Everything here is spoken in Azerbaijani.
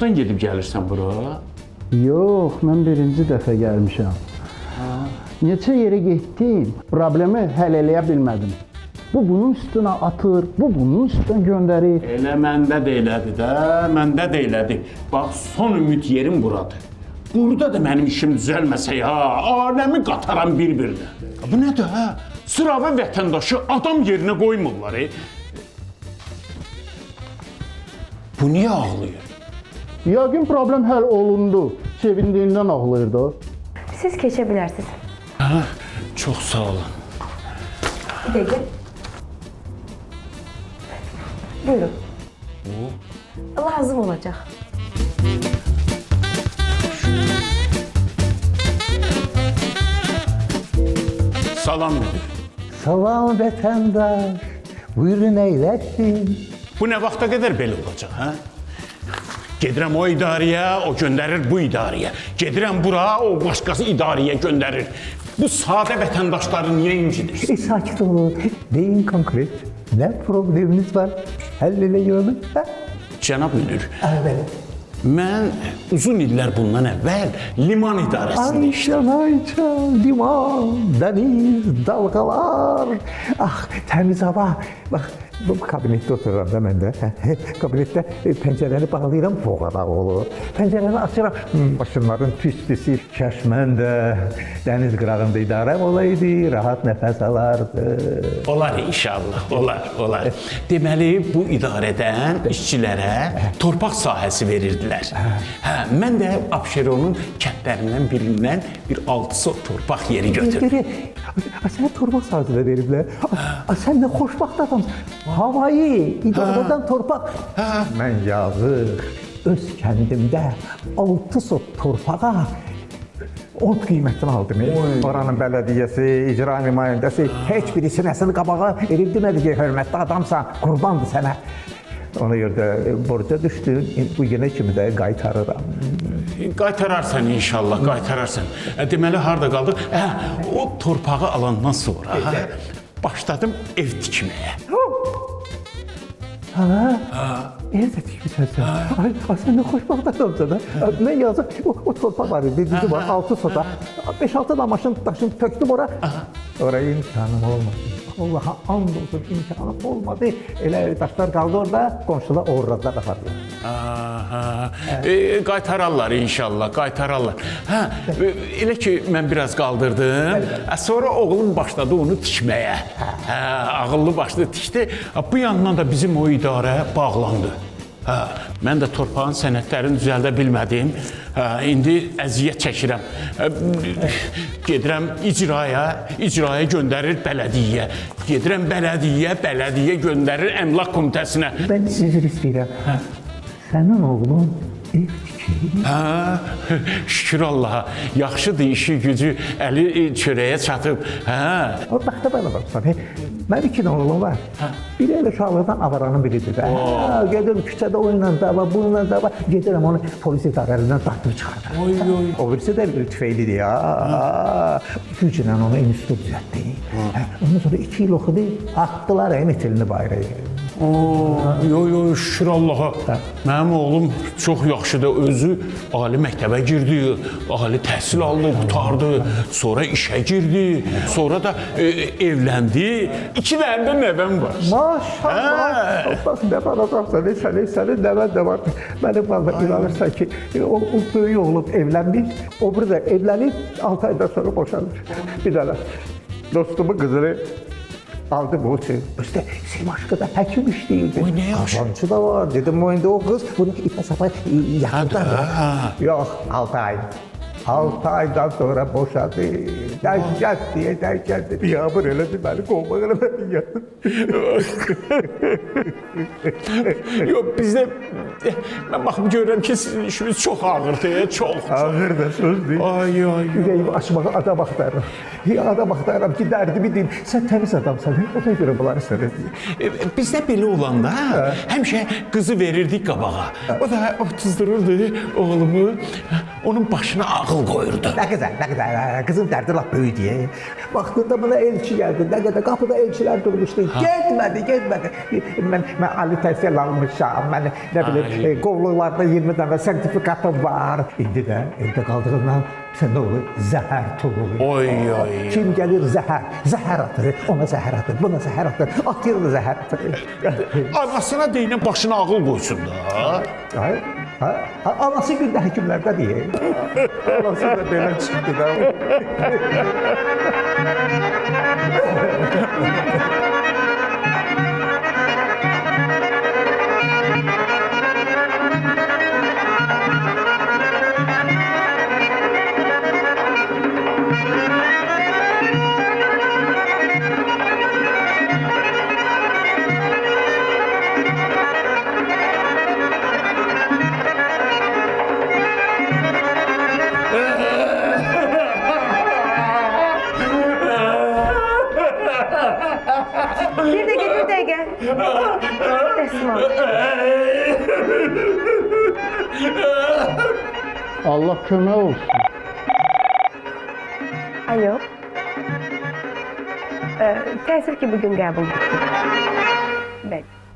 Çoxdan gedib gəlirsən bura? Yox, mən birinci dəfə gəlmişəm. Neçə yerə getdim, problemi həll eləyə bilmədim. Bu bunun üstünə atır, bu bunun üstünə göndərir. Elə məndə də elədi də, məndə də elədi. Bax, son ümid yerim buradır. Burada da mənim işim düzəlməsə ya, aləmi qataram bir-birinə. Bu nədir hə? Sıravi vətəndaşı adam yerinə qoymurlar. Bu niyə ağlayır? Yəqin problem həll olundu. Sevindiyindən ağlayırdı. Siz keçə bilərsiniz. Hə, çox sağ olun. Bir dəqiqə. Buyurun. Lazım olacaq. Salam müdür. Salam vətəndaş, buyurun əyləsin. Bu nə vaxta qədər belə olacaq, hə? Gedirəm o idarəyə, o göndərir bu idarəyə. Gedirəm bura, o başqası idarəyə göndərir. Bu sadə vətəndaşları niyə incidir? Sakit olun, deyin konkret. Nə probleminiz var? Həll elə yolu. Cənab müdür, Evet. mən uzun illər bundan əvvəl liman idarəsində işlədim. Ayça, liman, dəniz, dalğalar. Ah, təmiz hava. Bax, bu kabinetdə otururam da mən də. Kabinetdə pəncərəni bağlayıram, boğada olur. Pəncərəni açıram, maşınların tüstüsü. Kaş mən də dəniz qırağında idarəm olaydı, rahat nəfəs alardı. Olar inşallah, olar. Deməli, bu idarədən işçilərə torpaq sahəsi verirdilər. Hə, mən də Abşeronun kəndlərindən birindən bir 6 sot torpaq yeri götürdüm. Sənə torpaq sahəsi veriblər. Sən nə xoşbaxt adamsın. Havayı, idarədən torpaq. Mən yazıq, öz kəndimdə 6 sot torpağa ot qiymətini aldım. Oranın bələdiyyəsi, icra nümayəndəsi heç birisi nəsini qabağa elib demədi ki, hörmətli adamsan, qurbandır sənə. Ona görə də borca düşdüm, bu günə kimi də qaytarıram. Qaytararsan inşallah, qaytararsan. Deməli, harada qaldıq? Hə, o torpağı alandan sonra başladım ev tikməyə. Ev də tikmişsən sən. Ay, sən nə xoşbaxt adamsan. Mən yazıq, o torpaq var idi, dedi var, 6 sota. 5-6 da maşın daşını tökdüm ora. Oraya imkanım olmadı. Allaha and olsun, imkanım olmadı. Elə daşlar qaldı orada, qonşular uğradılar apardılar. Qaytararlar inşallah, qaytararlar. Hə, elə ki, mən biraz qaldırdım, sonra oğlum başladı onu tikməyə. Hə, ağıllı başladı tikdi. Bu yandan da bizim o idarə bağlandı. Hə, mən də torpağın sənədlərini düzəldə bilmədim. Hə, indi əziyyət çəkirəm. Gedirəm icraya göndərir bələdiyyə. Gedirəm bələdiyyə göndərir əmlak komitəsinə. Mən sizə istəyirəm. Sənin oğlun ev tikir. Hə, şükür Allaha. Yaxşıdır, işi gücü, əli çörəyə çatıb. Hə. O baxda bana baxsan, mənim 2 oğlum var. Biri elə uşaqlardan avaranın biridir. Gedirəm küçədə oynan da var, bununla da var. Gedirəm onu polis idarələrindən dartıb çıxardır. O birisi də tüfeylidir ya. Güclə onu institut düzəltdi. Ondan sonra 2 il oxudu, atdılar metilini bayrağı. Yo, şükür Allaha. Mənim oğlum çox yaxşıdır. Özü ali məktəbə girdi, ali təhsil aldı, qutardı. Sonra işə girdi, sonra da evləndi. 2 dənə də nəvəm var. Maşallah. Bax, nə baracaqsan, sənin nəvən də var. Mənim valla inanırsan ki, o böyük oğlum evlənmiş, o burada evlənib 6 aydan sonra boşanır. Bir dənə dostumun qızını aldı bu üçün. İşte Simaşqı da həkim işləyirdi. Oy, nə yaxşı. Qazancı da var. Dedim, o indi o qız bunu ipə sapa yaxında. Yox, 6 ay. 6 aydan sonra boşadı. Dəhşət deyə dəhşət. Biabır elədi, məni qovmaq eləmədi ya. Yox, bizdə, mən baxıb görürəm ki, sizin işiniz çox ağırdır, çox. Ağır da söz deyil. Ay. Ürəyimi açmağa adam axtarıram. Adam axtarıram ki, dərdimi deyim. Sən təmiz adamsan, o da görə bunları sənə deyim. Bizdə belə olanda həmişə qızı verirdik qabağa. O da ötüzdürürdü oğlumu. onun başına ağıl qoyurdu. Nə qədər, qızın dərdi lap böyük deyə. Vaxtında buna elçi gəldi, nə qədər qapıda elçilər durmuşdu. Getmədi. Mən ali təhsil almışam, mən nə bilim, qovluqlarda 20 dənə sertifikatım var. İndi də evdə qaldığımdan sən nə olur? Zəhər tulur. Oy. Kim gəlir zəhər atır, ona zəhər atır, buna zəhər atır, atır da zəhər atır. Anasına deyinən başına ağıl qoysun da. Anası gündə həkimlərdə deyir. Anası da belə çıxdı da. Bir dəqiqə. Dəsmal. Allah kömək olsun. Alo. Təəssüf ki, bugün qəbul etdim. Bəli.